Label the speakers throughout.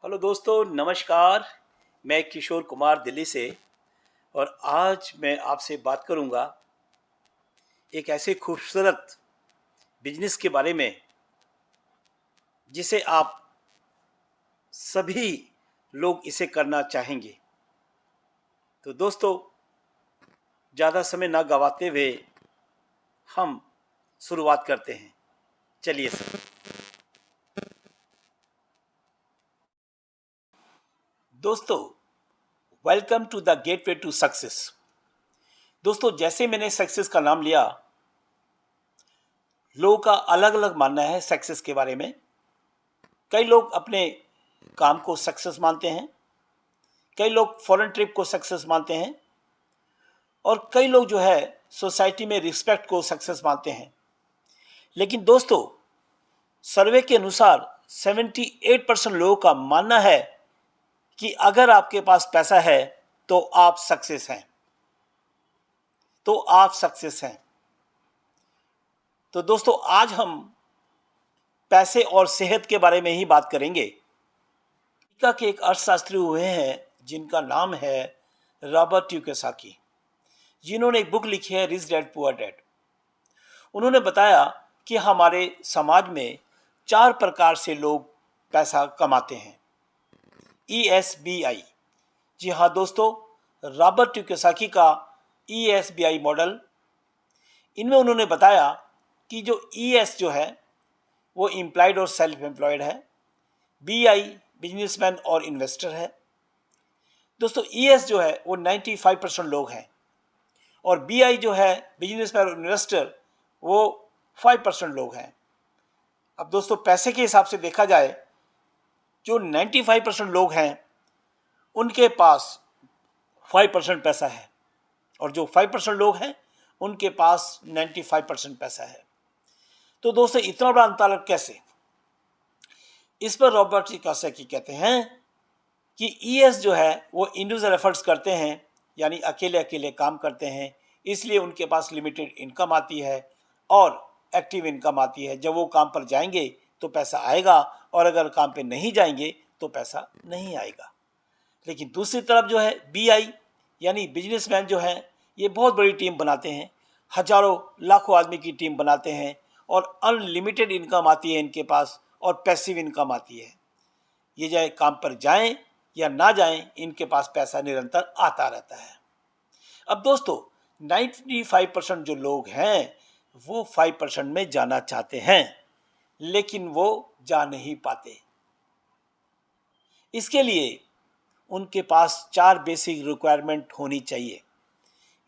Speaker 1: Hello दोस्तों, नमस्कार। मैं किशोर कुमार दिल्ली से। और आज मैं आपसे बात करूंगा एक ऐसे खूबसूरत बिजनेस के बारे में जिसे आप सभी लोग इसे करना चाहेंगे। तो दोस्तों, ज़्यादा समय ना गवाते हुए हम शुरुआत करते हैं। चलिए सर। दोस्तों, welcome to the gateway to success. दोस्तों, जैसे मैंने सक्सेस का नाम लिया, लोगों का अलग अलग मानना है सक्सेस के बारे में। कई लोग अपने काम को सक्सेस मानते हैं, कई लोग फॉरेन ट्रिप को सक्सेस मानते हैं, और कई लोग जो है सोसाइटी में रिस्पेक्ट को सक्सेस मानते हैं। लेकिन दोस्तों, सर्वे के अनुसार 78% लोगों का मानना है कि अगर आपके पास पैसा है तो आप सक्सेस हैं, तो आप सक्सेस हैं। तो दोस्तों, आज हम पैसे और सेहत के बारे में ही बात करेंगे। अमेरिका के एक अर्थशास्त्री हुए हैं जिनका नाम है रॉबर्ट कियोसाकी, जिन्होंने एक बुक लिखी है रिच डैड पुअर डैड। उन्होंने बताया कि हमारे समाज में 4 प्रकार से लोग पैसा कमाते हैं। ESBI। जी हाँ दोस्तों, रॉबर्ट कियोसाकी का ESBI मॉडल, इनमें उन्होंने बताया कि जो ES जो है वो एम्प्लॉयड और सेल्फ एम्प्लॉयड है, BI बिजनेसमैन और इन्वेस्टर है। दोस्तों, ES जो है वो 95% लोग हैं, और BI जो है बिजनेसमैन और इन्वेस्टर, वो 5% लोग हैं। अब दोस्तों, पैसे के हिसाब से देखा जाए, जो 95% लोग हैं उनके पास 5% पैसा है, और जो 5% लोग हैं उनके पास 95% पैसा है। तो दोस्तों, इतना बड़ा अंतर कैसे? इस पर रॉबर्ट कियोसाकी कहते हैं कि ES जो है वो इंडिविजुअल एफर्ट्स करते हैं, यानी अकेले अकेले काम करते हैं, इसलिए उनके पास लिमिटेड इनकम आती है और एक्टिव इनकम आती है। जब वो काम पर जाएंगे तो पैसा आएगा, और अगर काम पे नहीं जाएंगे तो पैसा नहीं आएगा। लेकिन दूसरी तरफ जो है BI यानी बिजनेसमैन जो है, ये बहुत बड़ी टीम बनाते हैं, हजारों लाखों आदमी की टीम बनाते हैं, और अनलिमिटेड इनकम आती है इनके पास, और पैसिव इनकम आती है। ये चाहे काम पर जाएं या ना जाएं, इनके पास पैसा निरंतर आता रहता है। अब दोस्तों, 95% जो लोग हैं वो 5% में जाना चाहते हैं, लेकिन वो जा नहीं पाते। इसके लिए उनके पास 4 बेसिक रिक्वायरमेंट होनी चाहिए।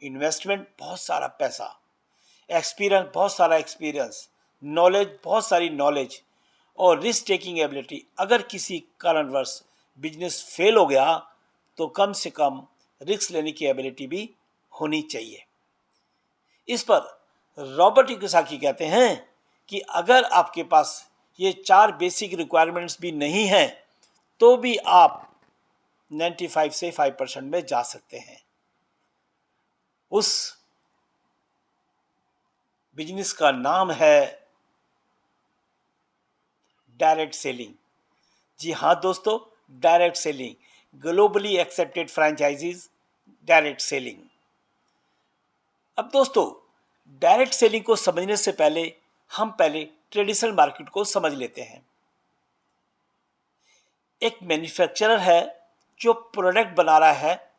Speaker 1: इन्वेस्टमेंट, बहुत सारा पैसा; एक्सपीरियंस, बहुत सारा एक्सपीरियंस; नॉलेज, बहुत सारी नॉलेज; और रिस्क टेकिंग एबिलिटी। अगर किसी कारणवश बिजनेस फेल हो गया तो कम से कम रिस्क लेने की एबिलिटी भी होनी चाहिए। इस पर रॉबर्ट कियोसाकी कहते हैं कि अगर आपके पास ये 4 बेसिक रिक्वायरमेंट्स भी नहीं हैं तो भी आप 95 से 5% में जा सकते हैं। उस बिजनेस का नाम है डायरेक्ट सेलिंग। जी हाँ दोस्तों, direct selling, globally accepted franchises, direct selling. अब दोस्तों, डायरेक्ट सेलिंग को समझने से पहले हम पहले ट्रेडिशनल मार्केट को समझ लेते हैं। एक मैन्युफैक्चरर है जो प्रोडक्ट बना रहा है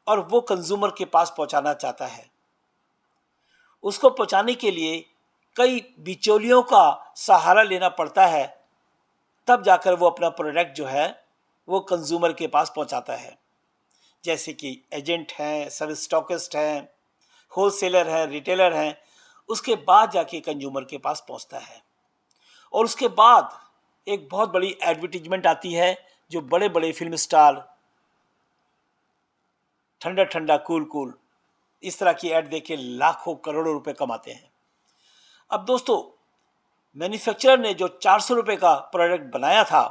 Speaker 1: और वो कंज्यूमर के पास पहुंचाना चाहता है। उसको पहुंचाने के लिए कई बिचौलियों का सहारा लेना पड़ता है, तब जाकर वो अपना प्रोडक्ट जो है वो कंज्यूमर के पास पहुंचाता है। जैसे कि एजेंट हैं, सब स्टॉकिस्ट हैं, होलसेलर हैं, रिटेलर हैं। उसके बाद जाके कंज्यूमर के पास पहुंचता है, और उसके बाद एक बहुत बड़ी एडवर्टीजमेंट आती है, जो बड़े बड़े फिल्म स्टार ठंडा ठंडा कूल कूल इस तरह की ऐड देके लाखों करोड़ों रुपए कमाते हैं। अब दोस्तों, मैन्युफैक्चरर ने जो 400 रुपए का प्रोडक्ट बनाया था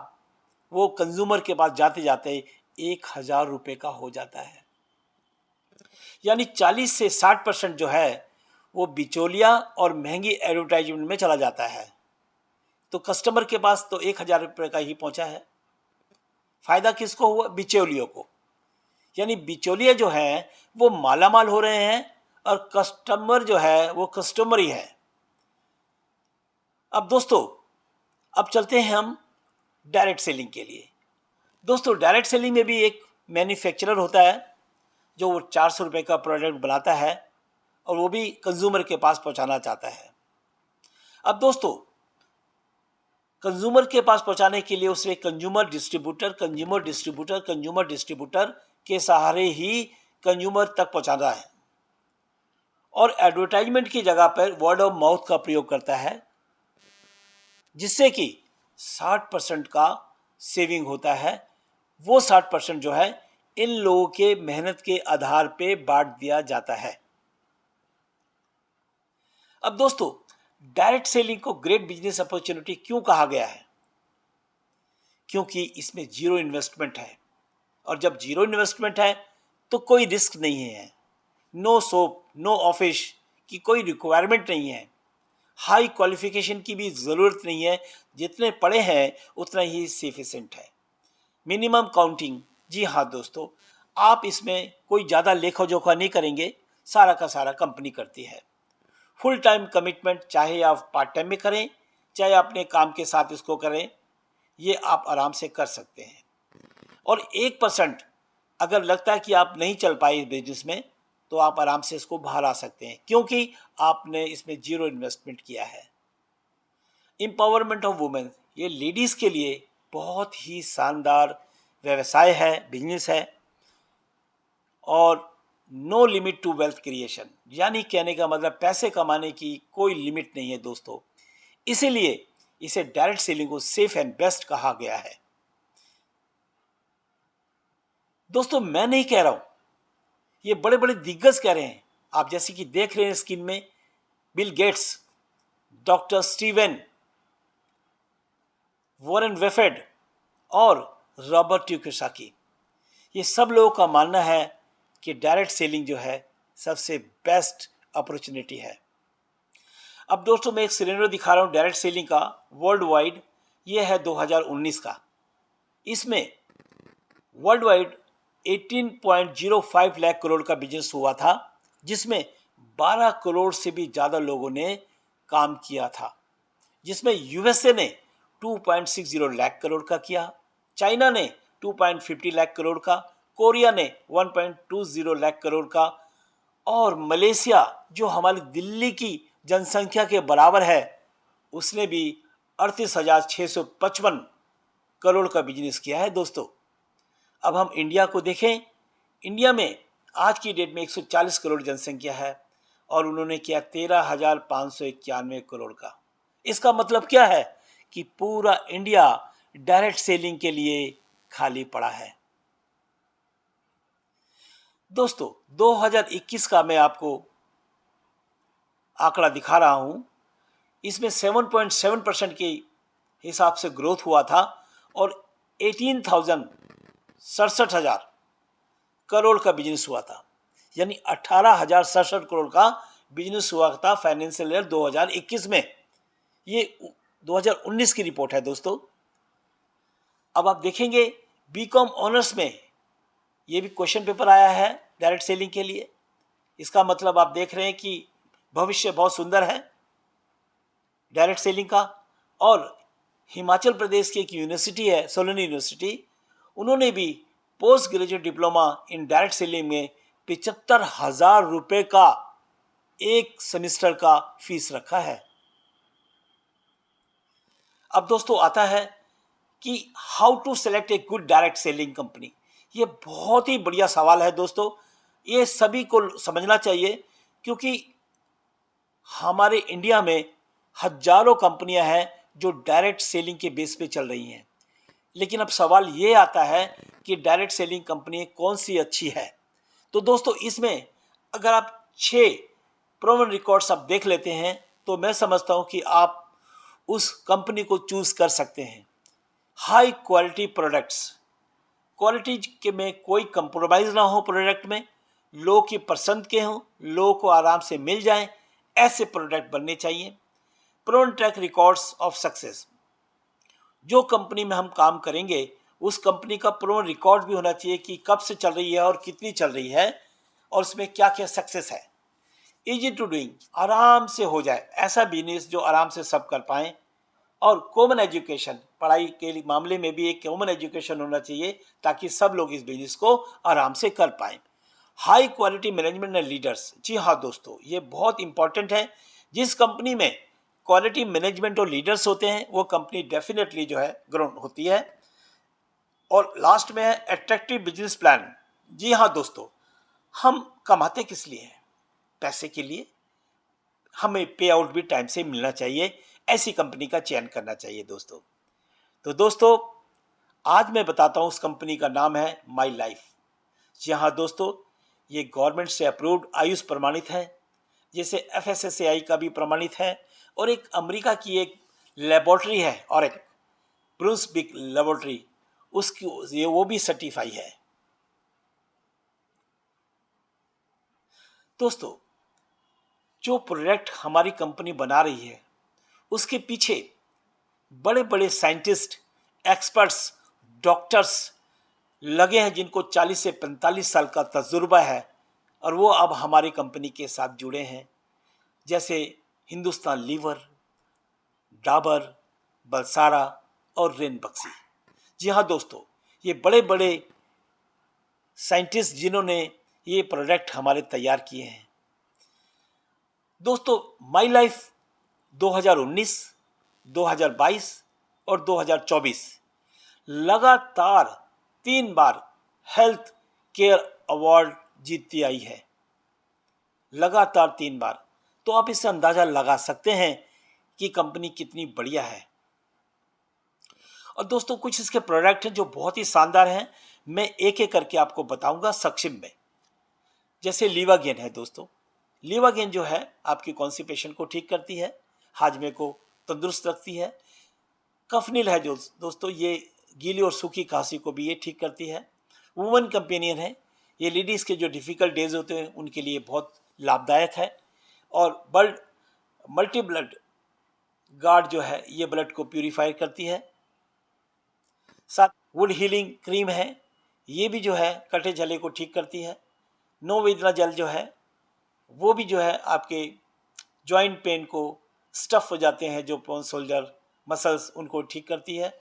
Speaker 1: वो कंज्यूमर के पास जाते जाते 1000 रुपए का हो जाता है। यानी 40 से 60% जो है वो बिचौलिया और महंगी एडवर्टाइजमेंट में चला जाता है। तो कस्टमर के पास तो 1000 रुपये का ही पहुंचा है। फायदा किसको हुआ? बिचौलियों को। यानी बिचौलिए जो हैं वो मालामाल हो रहे हैं और कस्टमर जो है वो कस्टमर ही है। अब दोस्तों, अब चलते हैं हम डायरेक्ट सेलिंग के लिए। दोस्तों, डायरेक्ट सेलिंग में भी एक मैन्युफैक्चरर होता है जो वो 400 रुपये का प्रोडक्ट बनाता है और वो भी कंज्यूमर के पास पहुंचाना चाहता है। अब दोस्तों, कंज्यूमर के पास पहुंचाने के लिए उसे कंज्यूमर डिस्ट्रीब्यूटर के सहारे ही कंज्यूमर तक पहुंचाना है और एडवर्टाइजमेंट की जगह पर वर्ड ऑफ माउथ का प्रयोग करता है, जिससे कि 60% का सेविंग होता है। वो 60% जो है इन लोगों के मेहनत के आधार पे बांट दिया जाता है। अब दोस्तों, डायरेक्ट सेलिंग को ग्रेट बिजनेस अपॉर्चुनिटी क्यों कहा गया है? क्योंकि इसमें जीरो इन्वेस्टमेंट है, और जब जीरो इन्वेस्टमेंट है तो कोई रिस्क नहीं है, नो सोप नो ऑफिस की कोई रिक्वायरमेंट नहीं है, हाई क्वालिफिकेशन की भी ज़रूरत नहीं है, जितने पढ़े हैं उतना ही सफिशिएंट है। मिनिमम काउंटिंग, जी हाँ दोस्तों, आप इसमें कोई ज़्यादा लेखा जोखा नहीं करेंगे, सारा का सारा कंपनी करती है। फुल टाइम कमिटमेंट, चाहे आप पार्ट टाइम में करें चाहे अपने काम के साथ इसको करें, ये आप आराम से कर सकते हैं। और 1% अगर लगता है कि आप नहीं चल पाए इस बिजनेस में, तो आप आराम से इसको बाहर आ सकते हैं, क्योंकि आपने इसमें जीरो इन्वेस्टमेंट किया है। एम्पावरमेंट ऑफ वुमेन, ये लेडीज़ के लिए बहुत ही शानदार व्यवसाय है, बिजनेस है। और no limit to wealth creation, यानी कहने का मतलब पैसे कमाने की कोई लिमिट नहीं है दोस्तों। इसीलिए इसे डायरेक्ट सेलिंग को सेफ एंड बेस्ट कहा गया है। दोस्तों, मैं नहीं कह रहा हूं, ये बड़े बड़े दिग्गज कह रहे हैं। आप जैसे कि देख रहे हैं स्क्रीन में, Bill Gates, doctor Steven, Warren Buffett और रॉबर्ट कियोसाकी, ये सब लोगों का मानना है कि डायरेक्ट सेलिंग जो है सबसे बेस्ट अपॉर्चुनिटी है। अब दोस्तों, मैं एक सिनेरियो दिखा रहा हूँ डायरेक्ट सेलिंग का वर्ल्ड वाइड। ये है 2019 का। इसमें वर्ल्ड वाइड 18.05 लाख करोड़ का बिजनेस हुआ था, जिसमें 12 करोड़ से भी ज़्यादा लोगों ने काम किया था, जिसमें यूएसए ने 2.60 लाख करोड़ का किया, चाइना ने 2.50 लाख करोड़ का, कोरिया ने 1.20 लाख करोड़ का, और मलेशिया जो हमारी दिल्ली की जनसंख्या के बराबर है, उसने भी 38,655 करोड़ का बिजनेस किया है दोस्तों। अब हम इंडिया को देखें। इंडिया में आज की डेट में 140 करोड़ जनसंख्या है और उन्होंने किया 13,591 करोड़ का। इसका मतलब क्या है कि पूरा इंडिया डायरेक्ट सेलिंग के लिए खाली पड़ा है। दोस्तों, 2021 का मैं आपको आंकड़ा दिखा रहा हूं। इसमें 7.7% के हिसाब से ग्रोथ हुआ था और 67,000 करोड़ का बिजनेस हुआ था, यानी 18,067 करोड़ का बिजनेस हुआ था फाइनेंशियल ईयर 2021 में। ये 2019 की रिपोर्ट है दोस्तों। अब आप देखेंगे बीकॉम ऑनर्स में ये भी क्वेश्चन पेपर आया है डायरेक्ट सेलिंग के लिए। इसका मतलब आप देख रहे हैं कि भविष्य बहुत सुंदर है डायरेक्ट सेलिंग का। और हिमाचल प्रदेश की एक यूनिवर्सिटी है, सोलनी यूनिवर्सिटी, उन्होंने भी post graduate diploma in direct selling में 75,000 रुपये का एक सेमेस्टर का फीस रखा है। अब दोस्तों आता है कि how to select a good direct selling company. ये बहुत ही बढ़िया सवाल है दोस्तों, ये सभी को समझना चाहिए, क्योंकि हमारे इंडिया में हजारों कंपनियां हैं जो डायरेक्ट सेलिंग के बेस पे चल रही हैं। लेकिन अब सवाल ये आता है कि डायरेक्ट सेलिंग कंपनी कौन सी अच्छी है। तो दोस्तों, इसमें अगर आप 6 प्रोवन रिकॉर्ड्स आप देख लेते हैं तो मैं समझता हूं कि आप उस कंपनी को चूज कर सकते हैं। हाई क्वालिटी प्रोडक्ट्स, क्वालिटी के में कोई कंप्रोमाइज़ ना हो प्रोडक्ट में, लोगों की पसंद के हों, लोगों को आराम से मिल जाएं, ऐसे प्रोडक्ट बनने चाहिए। Proven track records of success, जो कंपनी में हम काम करेंगे उस कंपनी का प्रोवन रिकॉर्ड भी होना चाहिए कि कब से चल रही है और कितनी चल रही है और उसमें क्या क्या सक्सेस है। इजी टू डूइंग, आराम से हो जाए ऐसा बिजनेस जो आराम से सब कर पाएँ। और कॉमन एजुकेशन, पढ़ाई के मामले में भी एक कॉमन एजुकेशन होना चाहिए ताकि सब लोग इस बिजनेस को आराम से कर पाएँ। High quality management and leaders, जी हाँ दोस्तों, ये बहुत इंपॉर्टेंट है। जिस कंपनी में क्वालिटी मैनेजमेंट और लीडर्स होते हैं वो कंपनी डेफिनेटली जो है ग्रो होती है। और लास्ट में है अट्रैक्टिव बिजनेस प्लान। जी हाँ दोस्तों, हम कमाते किस लिए हैं? पैसे के लिए। हमें पे आउट भी टाइम से मिलना चाहिए, ऐसी कंपनी का चयन करना चाहिए दोस्तों। तो दोस्तों, आज मैं बताता हूँ उस कंपनी का नाम है माई लाइफ। जी हाँ दोस्तों, ये गवर्नमेंट से अप्रूव्ड आयुष प्रमाणित है, जैसे FSSAI का भी प्रमाणित है। और एक अमेरिका की एक लेबोरेटरी है और एक ब्रूस बिग लेबोरेटरी, उसकी ये वो भी सर्टिफाई है। दोस्तों, जो प्रोडक्ट हमारी कंपनी बना रही है उसके पीछे बड़े बड़े साइंटिस्ट, एक्सपर्ट्स, डॉक्टर्स लगे हैं जिनको 40 से 45 साल का तजुर्बा है और वो अब हमारी कंपनी के साथ जुड़े हैं, जैसे हिंदुस्तान लीवर, डाबर, बलसारा और रेन बक्सी। जी हाँ दोस्तों, ये बड़े बड़े साइंटिस्ट जिन्होंने ये प्रोडक्ट हमारे तैयार किए हैं। दोस्तों, माई लाइफ 2019, 2022 और 2024 लगातार 3 बार हेल्थ केयर अवार्ड जीतती आई है, लगातार 3 बार। तो आप इससे अंदाजा लगा सकते हैं कि कंपनी कितनी बढ़िया है। और दोस्तों, कुछ इसके प्रोडक्ट हैं जो बहुत ही शानदार हैं, मैं एक एक करके आपको बताऊंगा संक्षिप्त में। जैसे लीवागेन है दोस्तों, लीवागेन जो है आपकी कॉन्स्टिपेशन को ठीक करती है, हाजमे को तंदुरुस्त रखती है। कफनील है जो दोस्तों, ये गीली और सूखी खांसी को भी ये ठीक करती है। वुमन कंपेनियन है, ये लेडीज़ के जो डिफ़िकल्ट डेज होते हैं उनके लिए बहुत लाभदायक है। और ब्लड मल्टी ब्लड गार्ड जो है ये ब्लड को प्यूरीफाई करती है। साथ वुड हीलिंग क्रीम है, ये भी जो है कटे जले को ठीक करती है। नो वेदना जल जो है वो भी जो है आपके जॉइंट पेन को, स्टफ हो जाते हैं जो पोन शोल्डर मसल्स, उनको ठीक करती है।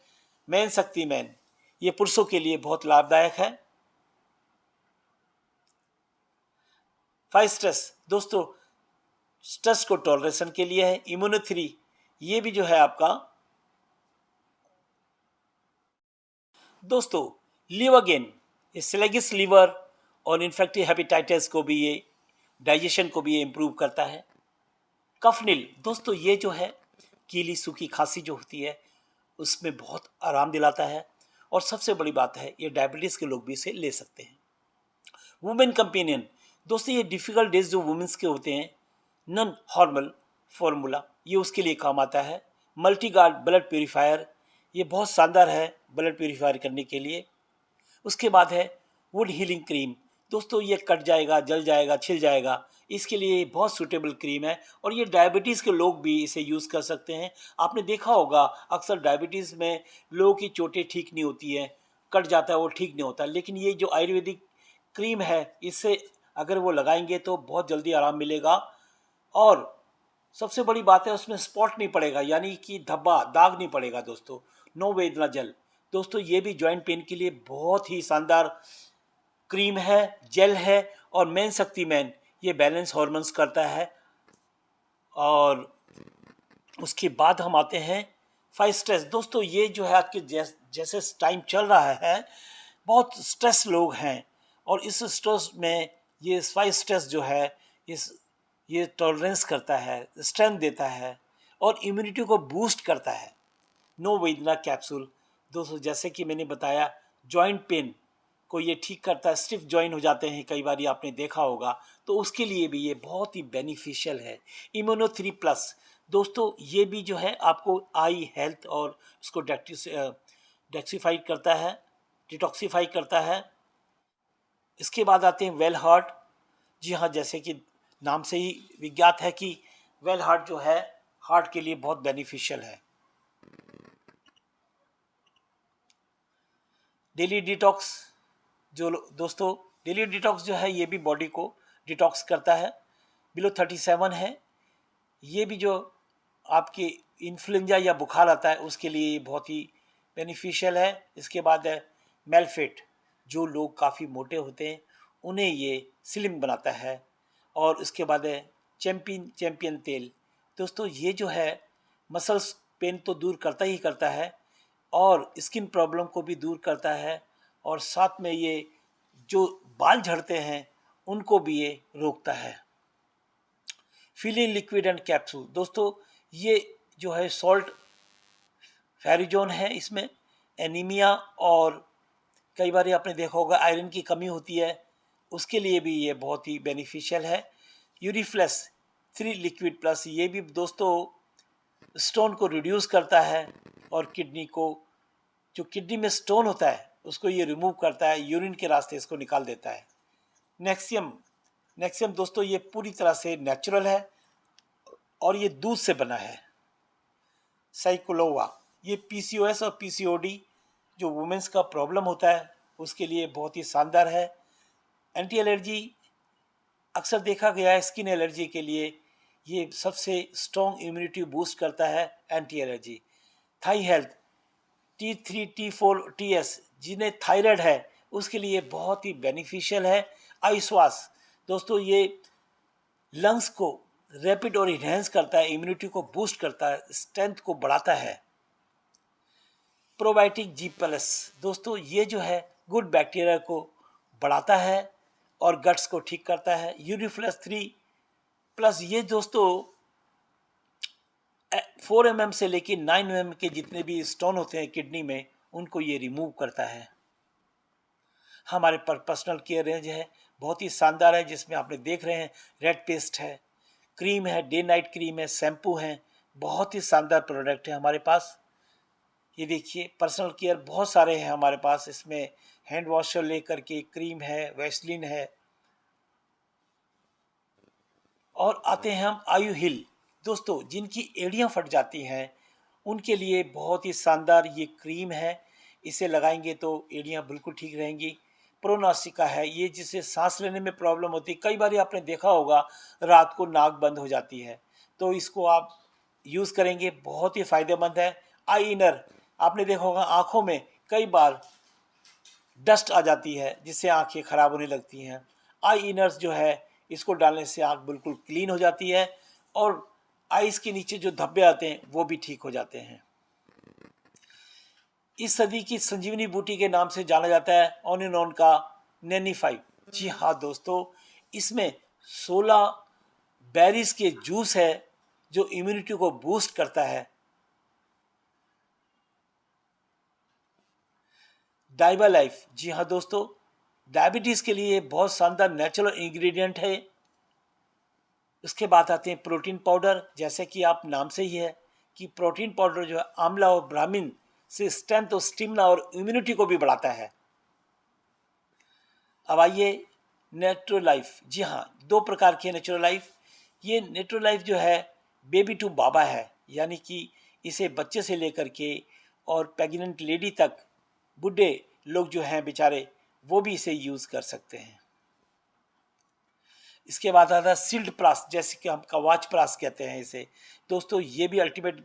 Speaker 1: मैन शक्ति मैन, ये पुरुषों के लिए बहुत लाभदायक है। 5 स्ट्रेस दोस्तों, स्ट्रेस को टॉलरेशन के लिए है। इम्यूनो3, ये भी जो है आपका दोस्तों लीवागेन, ये स्लेगिस लीवर और इन्फेक्टिव हेपेटाइटिस को भी, ये डाइजेशन को भी ये इम्प्रूव करता है। कफनिल दोस्तों, ये जो है कीली सूखी खांसी जो होती है उसमें बहुत आराम दिलाता है। और सबसे बड़ी बात है, ये डायबिटीज़ के लोग भी इसे ले सकते हैं। वुमेन कंपेनियन दोस्तों, ये डिफ़िकल्ट डेज जो वुमेंस के होते हैं, नॉन हॉर्मल फार्मूला, ये उसके लिए काम आता है। मल्टी गार्ड ब्लड प्योरीफायर, ये बहुत शानदार है ब्लड प्योरीफायर करने के लिए। उसके बाद है वुड हीलिंग क्रीम दोस्तों, ये कट जाएगा, जल जाएगा, छिल जाएगा, इसके लिए बहुत सूटेबल क्रीम है। और ये डायबिटीज़ के लोग भी इसे यूज़ कर सकते हैं। आपने देखा होगा अक्सर डायबिटीज़ में लोगों की चोटें ठीक नहीं होती है, कट जाता है वो ठीक नहीं होता, लेकिन ये जो आयुर्वेदिक क्रीम है इससे अगर वो लगाएंगे तो बहुत जल्दी आराम मिलेगा। और सबसे बड़ी बात है उसमें स्पॉट नहीं पड़ेगा, यानी कि धब्बा दाग नहीं पड़ेगा दोस्तों। नो वेदना जल दोस्तों, ये भी जॉइंट पेन के लिए बहुत ही शानदार क्रीम है, जेल है। और मैन शक्ति मैन, ये बैलेंस हार्मोन्स करता है। और उसके बाद हम आते हैं 5 स्ट्रेस दोस्तों, ये जो है आपके जैसे टाइम चल रहा है बहुत स्ट्रेस लोग हैं, और इस स्ट्रेस में ये 5 स्ट्रेस जो है ये टॉलरेंस करता है, स्ट्रेंथ देता है और इम्यूनिटी को बूस्ट करता है। नो वेदना कैप्सूल दोस्तों, जैसे कि मैंने बताया जॉइंट पेन को ये ठीक करता है, स्टिफ जॉइंट हो जाते हैं कई बार, ये आपने देखा होगा, तो उसके लिए भी ये बहुत ही बेनिफिशियल है। इम्यूनो3+ दोस्तों, ये भी जो है आपको आई हेल्थ और उसको डेक्सीफाई करता है, डिटॉक्सीफाई करता है। इसके बाद आते हैं वेल हार्ट। जी हाँ, जैसे कि नाम से ही विज्ञात है कि वेल हार्ट जो है हार्ट के लिए बहुत बेनिफिशियल है। डेली डिटॉक्स, दोस्तों डेली डिटॉक्स जो है ये भी बॉडी को डिटॉक्स करता है। बिलो 37 है, ये भी जो आपके इन्फ्लुएंजा या बुखार आता है उसके लिए ये बहुत ही बेनिफिशियल है। इसके बाद है मेलफेट, जो लोग काफ़ी मोटे होते हैं उन्हें ये स्लिम बनाता है। और इसके बाद है चैम्पियन तेल। दोस्तों ये जो है मसल्स पेन तो दूर करता ही करता है और स्किन प्रॉब्लम को भी दूर करता है, और साथ में ये जो बाल झड़ते हैं उनको भी ये रोकता है। फीलिंग लिक्विड एंड कैप्सूल, दोस्तों ये जो है सॉल्ट फेरिजोन है, इसमें एनीमिया और कई बार आपने देखा होगा आयरन की कमी होती है, उसके लिए भी ये बहुत ही बेनिफिशियल है। यूरिफ्लेक्स 3 लिक्विड प्लस, ये भी दोस्तों स्टोन को रिड्यूस करता है और किडनी को, जो किडनी में स्टोन होता है उसको ये रिमूव करता है, यूरिन के रास्ते इसको निकाल देता है। नेक्सियम दोस्तों ये पूरी तरह से नेचुरल है और ये दूध से बना है। साइक्लोवा, ये पीसीओएस और पीसीओडी जो वुमेन्स का प्रॉब्लम होता है उसके लिए बहुत ही शानदार है। एंटी एलर्जी, अक्सर देखा गया है स्किन एलर्जी के लिए ये सबसे स्ट्रॉन्ग इम्यूनिटी बूस्ट करता है एंटी एलर्जी। थाई हेल्थ, T3 T4 TS, जिन्हें थायराइड है उसके लिए बहुत ही बेनिफिशियल है। आईश्वास दोस्तों ये लंग्स को रैपिड और इन्हेंस करता है, इम्यूनिटी को बूस्ट करता है, स्ट्रेंथ को बढ़ाता है। प्रोबायोटिक G+ दोस्तों ये जो है गुड बैक्टीरिया को बढ़ाता है और गट्स को ठीक करता है। यूरिफ्लेक्स 3+ ये दोस्तों 4 mm से लेकर 9 mm के जितने भी स्टोन होते हैं किडनी में उनको ये रिमूव करता है। हमारे पर पर्सनल केयर रेंज है बहुत ही शानदार है, जिसमें आपने देख रहे हैं रेड पेस्ट है, क्रीम है, डे नाइट क्रीम है, शैम्पू है, बहुत ही शानदार प्रोडक्ट है हमारे पास। ये देखिए पर्सनल केयर बहुत सारे हैं हमारे पास, इसमें हैंड वॉश से लेकर के क्रीम है, वैसलीन है। और आते हैं हम आयु हिल, दोस्तों जिनकी एड़ियाँ फट जाती हैं उनके लिए बहुत ही शानदार ये क्रीम है, इसे लगाएंगे तो एड़ियाँ बिल्कुल ठीक रहेंगी। प्रोनासिका है, ये जिसे सांस लेने में प्रॉब्लम होती है, कई बार आपने देखा होगा रात को नाक बंद हो जाती है, तो इसको आप यूज़ करेंगे, बहुत ही फ़ायदेमंद है। आई इनर, आपने देखा होगा आँखों में कई बार डस्ट आ जाती है जिससे आँखें ख़राब होने लगती हैं। आई इनर्स जो है इसको डालने से आँख बिल्कुल क्लीन हो जाती है और आइस के नीचे जो धब्बे आते हैं वो भी ठीक हो जाते हैं। इस सदी की संजीवनी बूटी के नाम से जाना जाता है ऑनिनोन का नैनी-5। जी हाँ दोस्तों, इसमें 16 बेरीज के जूस है जो इम्यूनिटी को बूस्ट करता है। डाइबा लाइफ, जी हाँ दोस्तों, डायबिटीज़ के लिए बहुत शानदार नेचुरल इंग्रेडिएंट है। उसके बाद आते हैं प्रोटीन पाउडर, जैसे कि आप नाम से ही है कि प्रोटीन पाउडर जो है आंवला और ब्राह्मीन से स्ट्रेंथ और स्टिमुला और इम्यूनिटी को भी बढ़ाता है। अब आइए नेचुरल लाइफ, जी हाँ 2 प्रकार की है नेचुरल लाइफ। ये नेचुरल लाइफ जो है बेबी टू बाबा है, यानी कि इसे बच्चे से लेकर के और प्रेग्नेंट लेडी तक, बूढ़े लोग जो हैं बेचारे वो भी इसे यूज़ कर सकते हैं। इसके बाद आता है सील्ड प्रास, जैसे कि हम कवच प्रास कहते हैं इसे। दोस्तों ये भी अल्टीमेट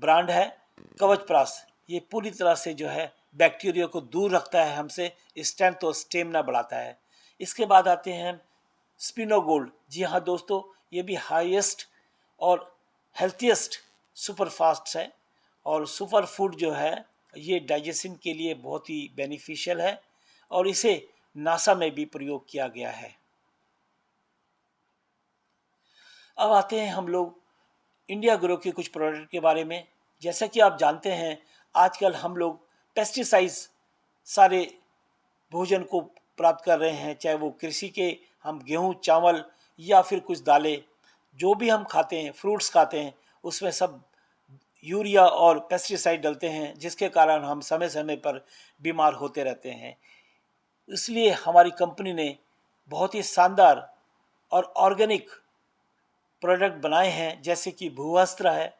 Speaker 1: ब्रांड है कवच प्रास, ये पूरी तरह से जो है बैक्टीरिया को दूर रखता है हमसे, स्ट्रेंथ और स्टेमिना बढ़ाता है। इसके बाद आते हैं स्पिनोगोल्ड, जी हाँ दोस्तों ये भी हाईएस्ट और हेल्थीएस्ट सुपर फास्ट है और सुपर फूड जो है ये डाइजेशन के लिए बहुत ही बेनिफिशियल है और इसे नासा में भी प्रयोग किया गया है। अब आते हैं हम लोग इंडिया ग्रो के कुछ प्रोडक्ट के बारे में। जैसा कि आप जानते हैं आजकल हम लोग पेस्टिसाइड्स सारे भोजन को प्राप्त कर रहे हैं, चाहे वो कृषि के हम गेहूं, चावल या फिर कुछ दालें जो भी हम खाते हैं, फ्रूट्स खाते हैं, उसमें सब यूरिया और पेस्टिसाइड डलते हैं, जिसके कारण हम समय समय पर बीमार होते रहते हैं। इसलिए हमारी कंपनी ने बहुत ही शानदार और ऑर्गेनिक प्रोडक्ट बनाए हैं, जैसे कि भूवस्त्र है,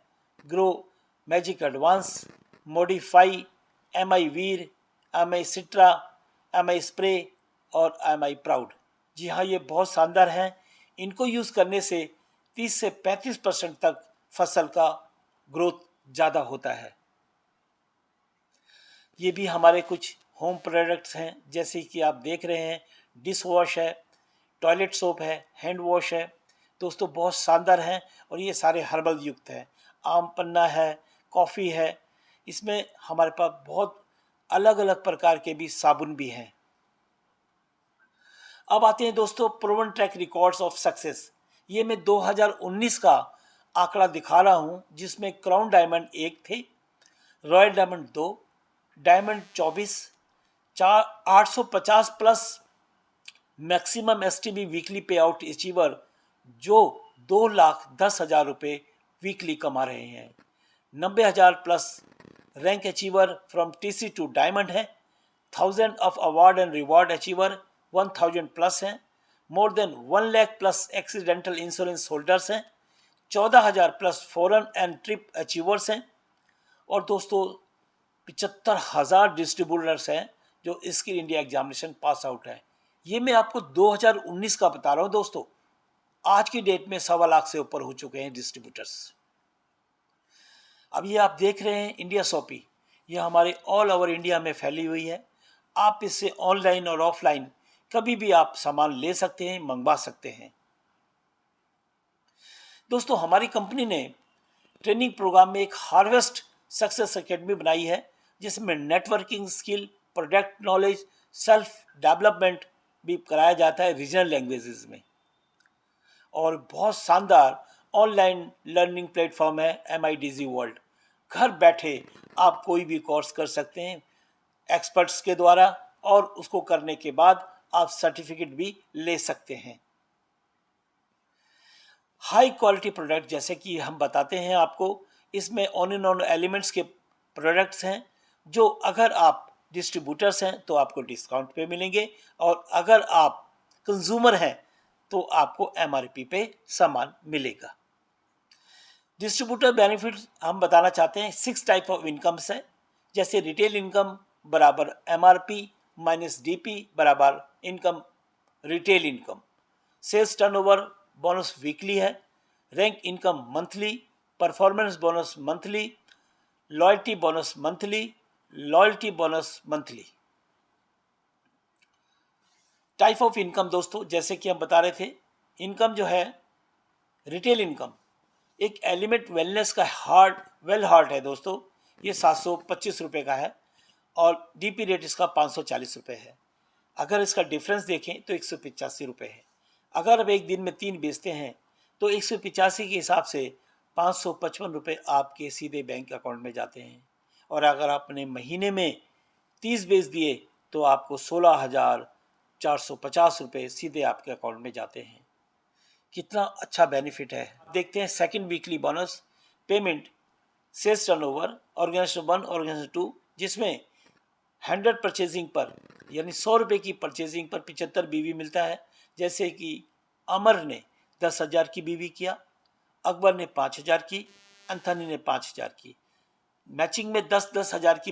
Speaker 1: grow magic advance, modify, MI वीर, एम आई सिट्रा, एम आई स्प्रे और एम आई प्राउड। जी हाँ, ये बहुत शानदार हैं। इनको यूज़ करने से 30 से 35% तक फसल का ग्रोथ ज़्यादा होता है। ये भी हमारे कुछ होम प्रोडक्ट्स हैं, जैसे कि आप देख रहे हैं, डिश वॉश है, टॉयलेट सोप है, हैंड वॉश है। दोस्तों बहुत शानदार हैं और ये सारे हर्बल युक्त हैं। आम पन्ना है, कॉफ़ी है, इसमें हमारे पास बहुत अलग अलग प्रकार के भी साबुन भी हैं। अब आते हैं दोस्तों proven track records of success. ये मैं 2019 का आंकड़ा दिखा रहा हूँ, जिसमें क्राउन डायमंड 1 थे, royal diamond 2, diamond 24, 850 plus maximum STB weekly pay out achiever जो 2,10,000 रुपये वीकली कमा रहे हैं। 90,000 plus rank achiever from TC to diamond है। 1000 of award and reward achiever 1000 plus हैं। More than 1 lakh plus accidental insurance holders हैं। 14,000 plus foreign and trip achievers हैं। और दोस्तों 75,000 डिस्ट्रीब्यूटर्स हैं जो skill India examination pass out है। ये मैं आपको 2019 का बता रहा हूँ दोस्तों। आज की डेट में 1.25 लाख से ऊपर हो चुके हैं डिस्ट्रीब्यूटर्स। अब ये आप देख रहे हैं इंडिया शॉपी, ये हमारे ऑल ओवर इंडिया में फैली हुई है। आप इससे ऑनलाइन और ऑफलाइन कभी भी आप सामान ले सकते हैं, मंगवा सकते हैं। दोस्तों हमारी कंपनी ने ट्रेनिंग प्रोग्राम में एक हार्वेस्ट सक्सेस एकेडमी बनाई है, जिसमें networking skill, product knowledge, self development भी कराया जाता है रीजनल लैंग्वेजेस में। और बहुत शानदार ऑनलाइन लर्निंग प्लेटफॉर्म है MIDZ वर्ल्ड। घर बैठे आप कोई भी कोर्स कर सकते हैं एक्सपर्ट्स के द्वारा, और उसको करने के बाद आप सर्टिफिकेट भी ले सकते हैं। हाई क्वालिटी प्रोडक्ट जैसे कि हम बताते हैं आपको, इसमें ऑन एंड ऑन एलिमेंट्स के प्रोडक्ट्स हैं, जो अगर आप डिस्ट्रीब्यूटर्स हैं तो आपको डिस्काउंट पे मिलेंगे, और अगर आप कंज्यूमर हैं तो आपको MRP पे सामान मिलेगा। डिस्ट्रीब्यूटर बेनिफिट्स हम बताना चाहते हैं, 6 टाइप ऑफ इनकम्स है। जैसे रिटेल इनकम बराबर MRP माइनस DP बराबर income retail income. Sales turnover bonus weekly है। Rank income monthly, performance bonus monthly, loyalty bonus monthly, loyalty bonus monthly. Type of income दोस्तों जैसे कि हम बता रहे थे, इनकम जो है रिटेल इनकम एक एलिमेंट वेलनेस का वेल हार्ट है दोस्तों, ये 725 रुपये का है, और DP रेट इसका 540 रुपये है। अगर इसका डिफरेंस देखें तो 185 रुपये है। अगर आप एक दिन में 3 बेचते हैं तो 185 के हिसाब से 555 रुपये आपके सीधे बैंक अकाउंट में जाते हैं। और अगर आपने महीने में 30 बेच दिए तो आपको 16,450 रुपये सीधे आपके अकाउंट में जाते हैं। कितना अच्छा बेनिफिट है। देखते हैं second weekly bonus payment sales turnover organization 1 organization 2, जिसमें 100 परचेजिंग पर यानी 100 रुपये की परचेजिंग पर 75 BV मिलता है। जैसे कि अमर ने 10,000 की BV किया, अकबर ने 5,000 की, अंथनी ने 5,000 की। मैचिंग में 10-10 हज़ार की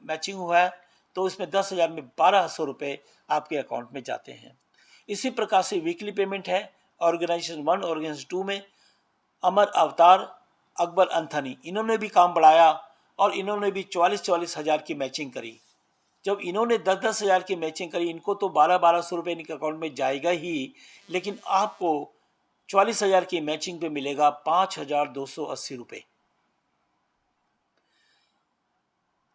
Speaker 1: मैचिंग हुआ है, तो इसमें 10,000 में 1,200 रुपये आपके अकाउंट में जाते हैं। इसी प्रकार से वीकली पेमेंट है ऑर्गेनाइजेशन 1 ऑर्गेनाइजेशन 2 में अमर, अवतार, अकबर, अंथनी, इन्होंने भी काम बढ़ाया और इन्होंने भी 44-44 हज़ार की मैचिंग करी। जब इन्होंने 10-10 हज़ार की मैचिंग करी, इनको तो 1200-1200 रुपये इनके अकाउंट में जाएगा ही, लेकिन आपको 44 हज़ार की मैचिंग पे मिलेगा 5,280 रुपये।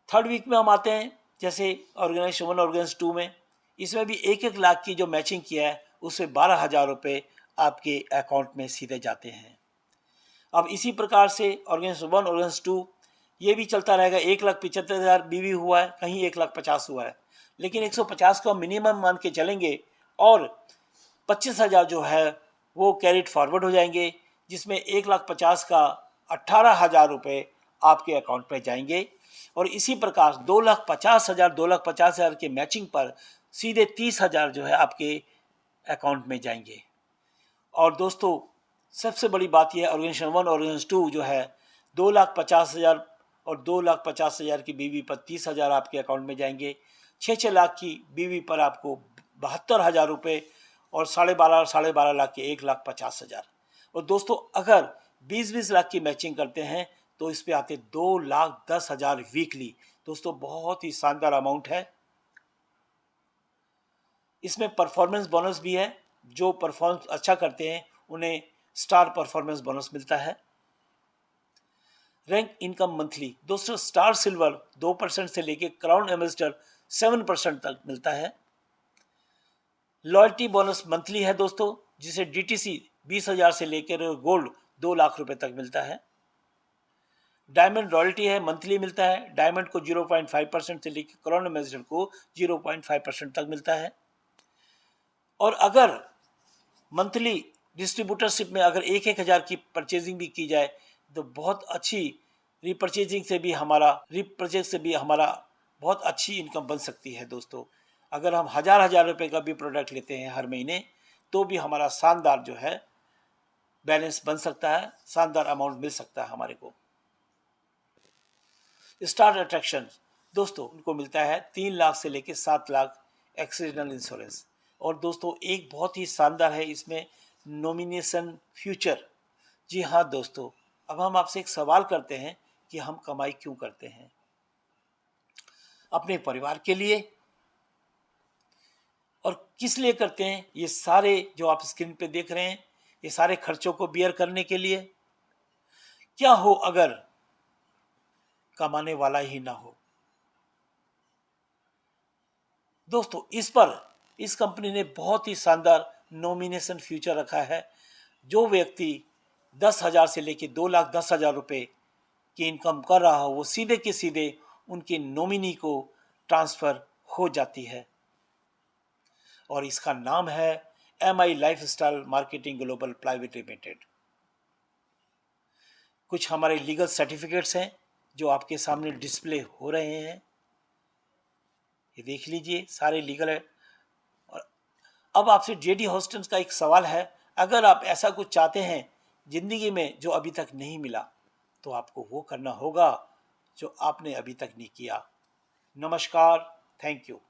Speaker 1: थर्ड वीक में हम आते हैं, जैसे ऑर्गेनाइजेशन 1 ऑर्गेनाइजेशन 2 में, इसमें भी 1-1 लाख की जो मैचिंग किया है उसमें 12,000 रुपये आपके अकाउंट में सीधे जाते हैं। अब इसी प्रकार से ऑर्गेनाइजेशन 1 ऑर्गेनाइजेशन 2 ये भी चलता रहेगा। 1,75,000 BV हुआ है, कहीं 1,50,000 हुआ है, लेकिन 150 को मिनिमम मान के चलेंगे और 25,000 जो है वो कैरिड फॉरवर्ड हो जाएंगे, जिसमें 1,50,000 का 18,000 रुपये आपके अकाउंट में जाएंगे। और इसी प्रकार 2,50,000 की मैचिंग पर सीधे 30,000 जो है आपके अकाउंट में जाएंगे। और दोस्तों सबसे बड़ी बात यह है, ऑर्गेनाइजेशन 1 ऑर्गेनाइजेशन 2 जो है 2,50,000 और 2,50,000 की BV पर 30,000 आपके अकाउंट में जाएंगे। 6 लाख की बीवी पर आपको 72,000 रुपये और 12.5 लाख के 1,50,000। और दोस्तों अगर 20-20 लाख की मैचिंग करते हैं तो इस पे आते 2,10,000 वीकली। दोस्तों बहुत ही शानदार अमाउंट है। इसमें परफॉर्मेंस बोनस भी है, जो परफॉर्मेंस अच्छा करते हैं उन्हें स्टार परफॉर्मेंस बोनस मिलता है। रैंक इनकम मंथली दोस्तों स्टार सिल्वर 2% से लेकर क्राउन एम्बेसडर 7% तक मिलता है। लॉयल्टी बोनस मंथली है दोस्तों, जिसे डीटीसी 20,000 से लेकर गोल्ड 2 लाख रुपए तक मिलता है। डायमंड रॉयल्टी है, मंथली मिलता है। डायमंड को 0.5% से लेकर क्राउन एम्बेसडर को 0.5% तक मिलता है। और अगर मंथली डिस्ट्रीब्यूटरशिप में अगर 1,000 की परचेजिंग भी की जाए तो बहुत अच्छी रिपर्चेज से भी हमारा बहुत अच्छी इनकम बन सकती है दोस्तों। अगर हम हजार रुपए का भी प्रोडक्ट लेते हैं हर महीने तो भी हमारा शानदार जो है बैलेंस बन सकता है, शानदार अमाउंट मिल सकता है हमारे को। स्टार अट्रैक्शन दोस्तों उनको मिलता है 3 लाख से लेकर 7 लाख एक्सीडेंटल इंश्योरेंस। और दोस्तों एक बहुत ही शानदार है इसमें नॉमिनेशन फ्यूचर। जी हाँ दोस्तों, अब हम आपसे एक सवाल करते हैं कि हम कमाई क्यों करते हैं? अपने परिवार के लिए। और किस लिए करते हैं? ये सारे जो आप स्क्रीन पे देख रहे हैं ये सारे खर्चों को बियर करने के लिए। क्या हो अगर कमाने वाला ही ना हो? दोस्तों इस कंपनी ने बहुत ही शानदार नॉमिनेशन फ्यूचर रखा है। जो व्यक्ति 10,000 से लेकर 2,10,000 रुपये की इनकम कर रहा हो वो सीधे के सीधे उनके नॉमिनी को ट्रांसफर हो जाती है। और इसका नाम है MI lifestyle marketing global private limited. कुछ हमारे लीगल सर्टिफिकेट्स हैं जो आपके सामने डिस्प्ले हो रहे हैं, ये देख लीजिए, सारे लीगल है। और अब आपसे JD हॉस्टन्स का एक सवाल है, अगर आप ऐसा कुछ चाहते हैं जिंदगी में जो अभी तक नहीं मिला तो आपको वो करना होगा जो आपने अभी तक नहीं किया। नमस्कार, थैंक यू।